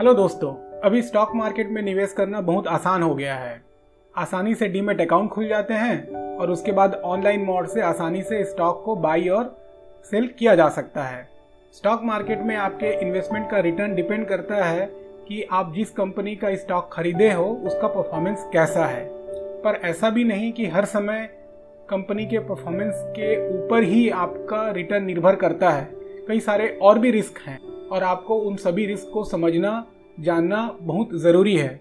Hello दोस्तों, अभी stock market में निवेश करना बहुत आसान हो गया है। आसानी से डीमैट अकाउंट खुल जाते हैं और उसके बाद ऑनलाइन मोड से आसानी से स्टॉक को बाई और सेल किया जा सकता है। स्टॉक मार्केट में आपके इन्वेस्टमेंट का रिटर्न डिपेंड करता है कि आप जिस कंपनी का स्टॉक खरीदे हो उसका परफॉर्मेंस कैसा है। पर ऐसा भी नहीं कि हर समय कंपनी के परफॉर्मेंस के ऊपर ही आपका रिटर्न निर्भर करता है। कई सारे और भी रिस्क हैं और आपको उन सभी रिस्क को समझना जानना बहुत ज़रूरी है।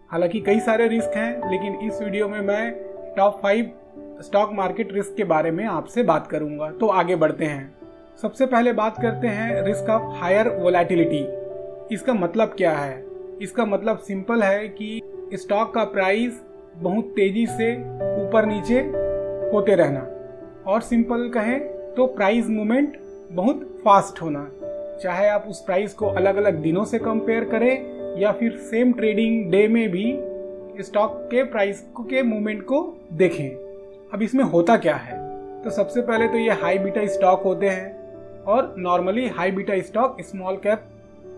हालांकि कई सारे रिस्क हैं, लेकिन इस वीडियो में मैं टॉप 5 स्टॉक मार्केट रिस्क के बारे में आपसे बात करूंगा। तो आगे बढ़ते हैं। सबसे पहले बात करते हैं रिस्क ऑफ हायर वोलेटिलिटी। इसका मतलब क्या है? इसका मतलब सिंपल है कि स्टॉक का प्राइस बहुत तेजी से ऊपर नीचे होते रहना, और सिंपल कहें तो प्राइस मूवमेंट बहुत फास्ट होना। चाहे आप उस प्राइस को अलग अलग दिनों से कंपेयर करें या फिर सेम ट्रेडिंग डे में भी स्टॉक के प्राइस के मूवमेंट को देखें। अब इसमें होता क्या है? तो सबसे पहले तो ये हाई बीटा स्टॉक होते हैं और normally high beta stock small cap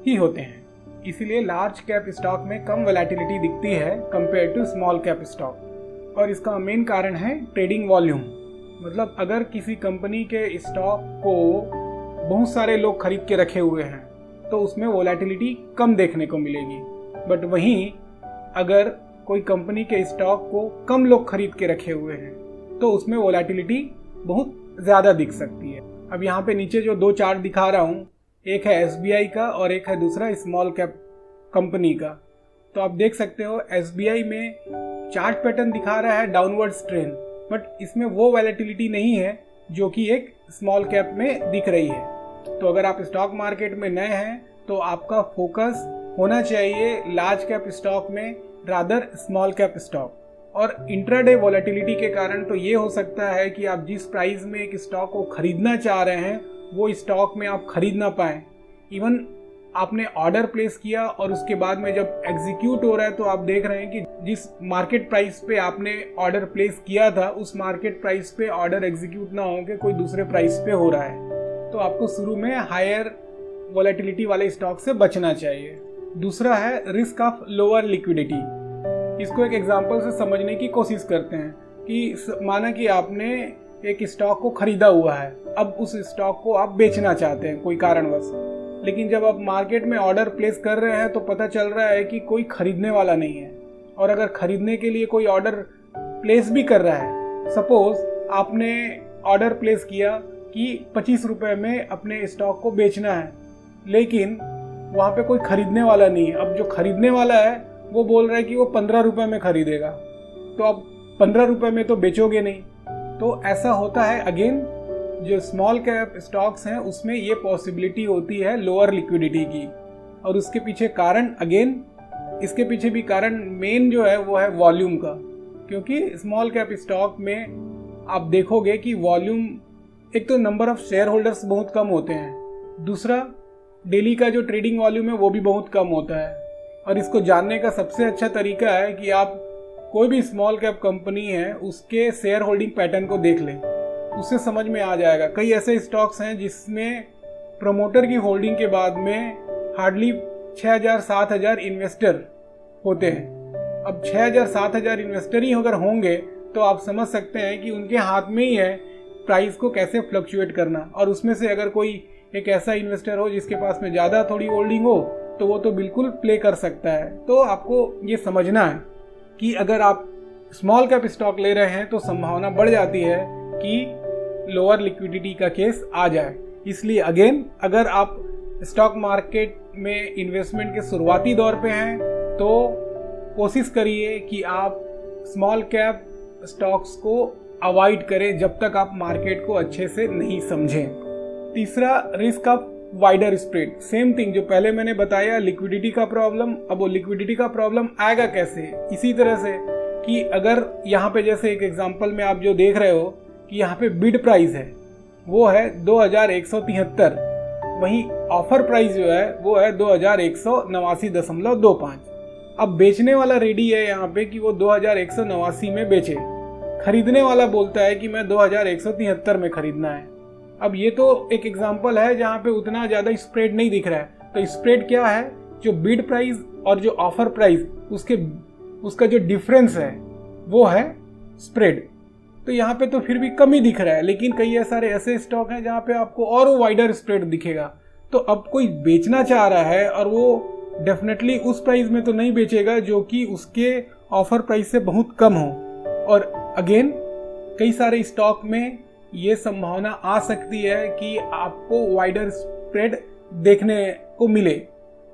ही होते हैं। इसीलिए लार्ज कैप स्टॉक में कम वोलेटिलिटी दिखती है compare to small cap stock. और इसका मेन कारण है ट्रेडिंग वॉल्यूम। मतलब अगर किसी कंपनी के स्टॉक को बहुत सारे लोग खरीद के रखे हुए हैं तो उसमें वोलेटिलिटी कम देखने को मिलेगी। बट वहीं अगर कोई कंपनी के स्टॉक को कम लोग खरीद के रखे हुए हैं तो उसमें वोलेटिलिटी बहुत ज़्यादा दिख सकती है। अब यहाँ पे नीचे जो 2 चार्ट दिखा रहा हूँ, एक है SBI का और एक है दूसरा स्मॉल कैप कंपनी का। तो आप देख सकते हो SBI में चार्ट पैटर्न दिखा रहा है डाउनवर्ड्स ट्रेंड, बट इसमें वो वोलेटिलिटी नहीं है जो कि एक स्मॉल कैप में दिख रही है। तो अगर आप स्टॉक मार्केट में नए हैं तो आपका फोकस होना चाहिए लार्ज कैप स्टॉक में रादर स्मॉल कैप स्टॉक। और इंट्राडे वोलेटिलिटी के कारण तो ये हो सकता है कि आप जिस प्राइस में एक स्टॉक को खरीदना चाह रहे हैं वो स्टॉक में आप खरीद ना पाएं। इवन आपने ऑर्डर प्लेस किया और उसके बाद में जब एग्जीक्यूट हो रहा है तो आप देख रहे हैं कि जिस मार्केट प्राइस पे आपने ऑर्डर प्लेस किया था उस मार्केट प्राइस पे ऑर्डर एग्जीक्यूट ना होकर कोई दूसरे प्राइस पे हो रहा है। तो आपको शुरू में हायर वोलेटिलिटी वाले स्टॉक से बचना चाहिए। दूसरा है रिस्क ऑफ लोअर लिक्विडिटी। इसको एक एग्जांपल से समझने की कोशिश करते हैं कि माना कि आपने एक स्टॉक को खरीदा हुआ है, अब उस स्टॉक को आप बेचना चाहते हैं कोई कारणवश, लेकिन जब आप मार्केट में ऑर्डर प्लेस कर रहे हैं तो पता चल रहा है कि कोई खरीदने वाला नहीं है। और अगर खरीदने के लिए कोई ऑर्डर प्लेस भी कर रहा है, सपोज आपने ऑर्डर प्लेस किया कि 25 रुपए में अपने स्टॉक को बेचना है, लेकिन वहाँ पे कोई खरीदने वाला नहीं है। अब जो खरीदने वाला है वो बोल रहा है कि वो 15 रुपए में खरीदेगा, तो अब 15 रुपए में तो बेचोगे नहीं। तो ऐसा होता है। अगेन जो स्मॉल कैप स्टॉक्स हैं उसमें ये पॉसिबिलिटी होती है लोअर लिक्विडिटी की। और उसके पीछे कारण अगेन इसके पीछे भी कारण मेन जो है वो है वॉल्यूम का, क्योंकि स्मॉल कैप स्टॉक में आप देखोगे कि वॉल्यूम, एक तो नंबर ऑफ शेयर होल्डर्स बहुत कम होते हैं, दूसरा डेली का जो ट्रेडिंग वॉल्यूम है वो भी बहुत कम होता है। और इसको जानने का सबसे अच्छा तरीका है कि आप कोई भी स्मॉल कैप कंपनी है उसके शेयर होल्डिंग पैटर्न को देख लें, उससे समझ में आ जाएगा। कई ऐसे स्टॉक्स हैं जिसमें प्रमोटर की होल्डिंग के बाद में हार्डली 6,000-7,000 इन्वेस्टर होते हैं। अब 6,000-7,000 इन्वेस्टर ही अगर होंगे तो आप समझ सकते हैं कि उनके हाथ में ही है प्राइस को कैसे फ्लक्चुएट करना। और उसमें से अगर कोई एक ऐसा इन्वेस्टर हो जिसके पास में ज़्यादा थोड़ी होल्डिंग हो तो वो तो बिल्कुल प्ले कर सकता है। तो आपको ये समझना है कि अगर आप स्मॉल कैप स्टॉक ले रहे हैं तो संभावना बढ़ जाती है कि लोअर लिक्विडिटी का केस आ जाए। इसलिए अगेन अगर आप स्टॉक मार्केट में इन्वेस्टमेंट के शुरुआती दौर पे हैं तो कोशिश करिए कि आप स्मॉल कैप स्टॉक्स को अवॉइड करें जब तक आप मार्केट को अच्छे से नहीं समझें। तीसरा risk of wider spread. Same thing जो पहले मैंने बताया लिक्विडिटी का प्रॉब्लम, अब वो लिक्विडिटी का प्रॉब्लम आएगा कैसे? इसी तरह से कि अगर यहाँ पे जैसे एक एग्जांपल में आप जो देख रहे हो कि यहाँ पे बिड प्राइस है वो है 2173, वहीं ऑफर प्राइस जो है वो है 2189.25। अब बेचने वाला रेडी है यहाँ पे कि वो 2189 में बेचे, खरीदने वाला बोलता है कि मैं 2173 में खरीदना है। अब ये तो एक एग्जांपल है जहाँ पे उतना ज़्यादा स्प्रेड नहीं दिख रहा है। तो स्प्रेड क्या है जो बिड प्राइस और जो ऑफर प्राइस उसका जो डिफरेंस है वो है स्प्रेड। तो यहाँ पे तो फिर भी कम ही दिख रहा है, लेकिन कई सारे ऐसे स्टॉक हैं जहाँ पे आपको और वाइडर स्प्रेड दिखेगा। तो अब कोई बेचना चाह रहा है और वो डेफिनेटली उस प्राइस में तो नहीं बेचेगा जो कि उसके ऑफर प्राइस से बहुत कम हो। और अगेन कई सारे स्टॉक में ये संभावना आ सकती है कि आपको वाइडर स्प्रेड देखने को मिले।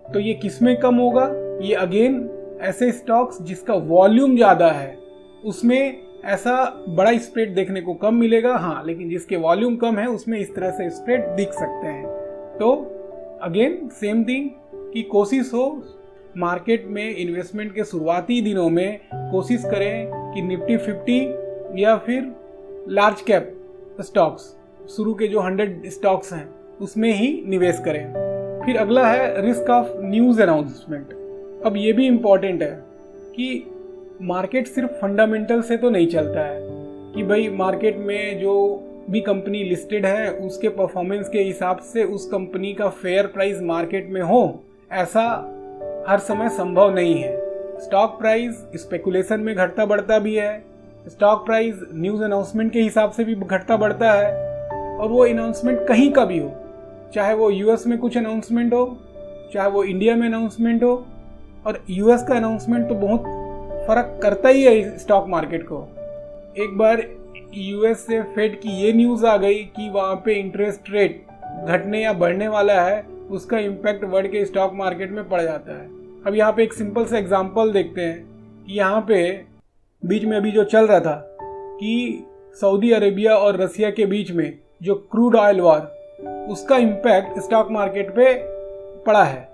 तो ये किस में कम होगा? ये अगेन ऐसे स्टॉक्स जिसका वॉल्यूम ज़्यादा है उसमें ऐसा बड़ा स्प्रेड देखने को कम मिलेगा। हाँ, लेकिन जिसके वॉल्यूम कम है उसमें इस तरह से स्प्रेड दिख सकते हैं। तो अगेन सेम थिंग कि कोशिश हो मार्केट में इन्वेस्टमेंट के शुरुआती दिनों में कोशिश करें कि निफ्टी 50 या फिर लार्ज कैप स्टॉक्स, शुरू के जो 100 स्टॉक्स हैं उसमें ही निवेश करें। फिर अगला है रिस्क ऑफ न्यूज़ अनाउंसमेंट। अब ये भी इम्पॉर्टेंट है कि मार्केट सिर्फ फंडामेंटल से तो नहीं चलता है कि भाई मार्केट में जो भी कंपनी लिस्टेड है उसके परफॉर्मेंस के हिसाब से उस कंपनी का फेयर प्राइस मार्केट में हो, ऐसा हर समय संभव नहीं है। स्टॉक प्राइस स्पेकुलेशन में घटता बढ़ता भी है, स्टॉक प्राइस न्यूज़ अनाउंसमेंट के हिसाब से भी घटता बढ़ता है। और वो अनाउंसमेंट कहीं का भी हो, चाहे वो यूएस में कुछ अनाउंसमेंट हो, चाहे वो इंडिया में अनाउंसमेंट हो। और यूएस का अनाउंसमेंट तो बहुत फर्क करता ही है स्टॉक मार्केट को। एक बार यूएस से फेड की ये न्यूज़ आ गई कि वहाँ पे इंटरेस्ट रेट घटने या बढ़ने वाला है, उसका इम्पैक्ट वर्ल्ड के स्टॉक मार्केट में पड़ जाता है। अब यहाँ पे एक सिंपल सा एग्जांपल देखते हैं कि यहाँ पे बीच में अभी जो चल रहा था कि सऊदी अरेबिया और रसिया के बीच में जो क्रूड ऑयल वॉर, उसका इम्पैक्ट स्टॉक मार्केट पे पड़ा है।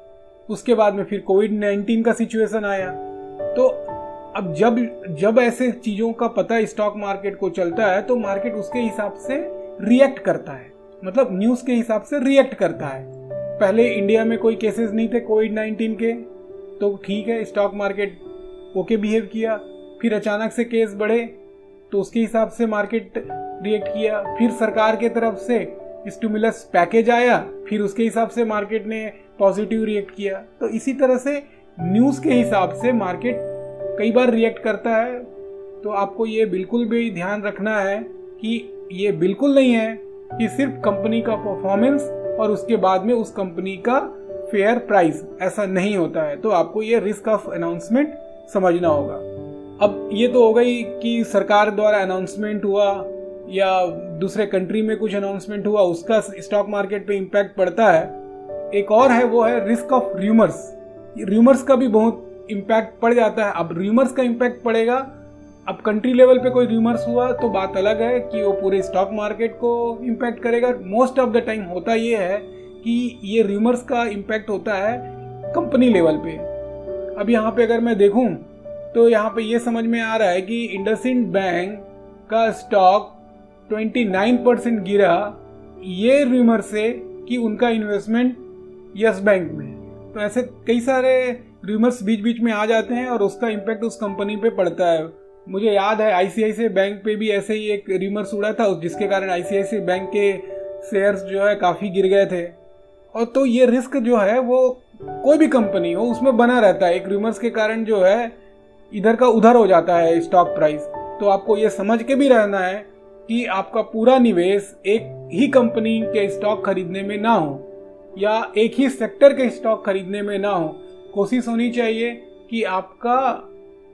उसके बाद में फिर कोविड-19 का सिचुएशन आया। तो अब जब ऐसे चीज़ों का पता स्टॉक मार्केट को चलता है तो मार्केट उसके हिसाब से रिएक्ट करता है, मतलब न्यूज़ के हिसाब से रिएक्ट करता है। पहले इंडिया में कोई केसेस नहीं थे कोविड-19 के, तो ठीक है स्टॉक मार्केट ओके बिहेव किया। फिर अचानक से केस बढ़े तो उसके हिसाब से मार्केट रिएक्ट किया। फिर सरकार के तरफ से स्टिमुलस पैकेज आया, फिर उसके हिसाब से मार्केट ने पॉजिटिव रिएक्ट किया। तो इसी तरह से न्यूज़ के हिसाब से मार्केट कई बार रिएक्ट करता है। तो आपको ये बिल्कुल भी ध्यान रखना है कि ये बिल्कुल नहीं है कि सिर्फ कंपनी का परफॉर्मेंस और उसके बाद में उस कंपनी का फेयर प्राइस, ऐसा नहीं होता है। तो आपको ये रिस्क ऑफ अनाउंसमेंट समझना होगा। अब ये तो हो गई कि सरकार द्वारा अनाउंसमेंट हुआ या दूसरे कंट्री में कुछ अनाउंसमेंट हुआ, उसका स्टॉक मार्केट पे इम्पैक्ट पड़ता है। एक और है, वो है रिस्क ऑफ र्यूमर्स। र्यूमर्स का भी बहुत इम्पैक्ट पड़ जाता है। अब र्यूमर्स का इम्पैक्ट पड़ेगा, अब कंट्री लेवल पे कोई र्यूमर्स हुआ तो बात अलग है कि वो पूरे स्टॉक मार्केट को इम्पैक्ट करेगा। मोस्ट ऑफ द टाइम होता ये है कि ये र्यूमर्स का इम्पैक्ट होता है कंपनी लेवल पे। अब यहाँ पे अगर मैं देखूँ तो यहाँ पे ये समझ में आ रहा है कि इंडसइंड बैंक का स्टॉक 29% गिरा, ये र्यूमर से कि उनका इन्वेस्टमेंट यस बैंक में। तो ऐसे कई सारे र्यूमर्स बीच बीच में आ जाते हैं और उसका इम्पैक्ट उस कंपनी पे पड़ता है। मुझे याद है आईसीआईसीआई बैंक पे भी ऐसे ही एक र्यूमर्स उड़ा था, जिसके कारण आईसीआईसीआई बैंक के शेयर्स जो है काफ़ी गिर गए थे। और तो ये रिस्क जो है वो कोई भी कंपनी हो उसमें बना रहता है। एक र्यूमर्स के कारण जो है इधर का उधर हो जाता है स्टॉक प्राइस। तो आपको ये समझ के भी रहना है कि आपका पूरा निवेश एक ही कंपनी के स्टॉक खरीदने में ना हो या एक ही सेक्टर के स्टॉक खरीदने में ना हो। कोशिश होनी चाहिए कि आपका,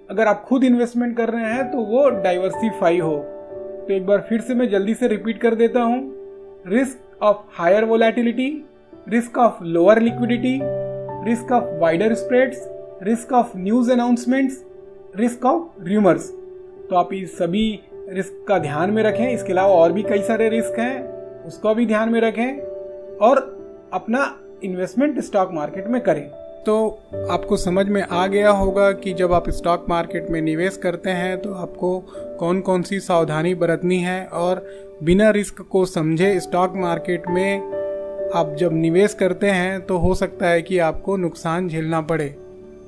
अगर आप खुद इन्वेस्टमेंट कर रहे हैं तो वो डाइवर्सिफाई हो। तो एक बार फिर से मैं जल्दी से रिपीट कर देता हूँ। Risk of higher volatility, risk of lower liquidity, risk of wider spreads, risk of news announcements, risk of rumours. तो आप इस सभी रिस्क का ध्यान में रखें। इसके अलावा और भी कई सारे रिस्क हैं, उसको भी ध्यान में रखें और अपना इन्वेस्टमेंट स्टॉक मार्केट में करें। तो आपको समझ में आ गया होगा कि जब आप स्टॉक मार्केट में निवेश करते हैं तो आपको कौन कौन सी सावधानी बरतनी है और बिना रिस्क को समझे स्टॉक मार्केट में आप जब निवेश करते हैं तो हो सकता है कि आपको नुकसान झेलना पड़े।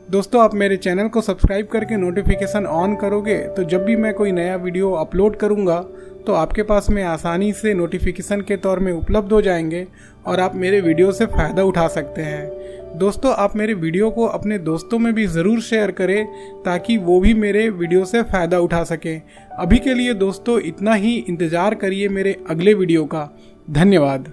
दोस्तों, आप मेरे चैनल को सब्सक्राइब करके नोटिफिकेशन ऑन करोगे तो जब भी मैं कोई नया वीडियो अपलोड करूंगा तो आपके पास में आसानी से नोटिफिकेशन के तौर में उपलब्ध हो जाएंगे और आप मेरे वीडियो से फ़ायदा उठा सकते हैं। दोस्तों, आप मेरे वीडियो को अपने दोस्तों में भी ज़रूर शेयर करें ताकि वो भी मेरे वीडियो से फ़ायदा उठा सकें। अभी के लिए दोस्तों इतना ही, इंतज़ार करिए मेरे अगले वीडियो का। धन्यवाद।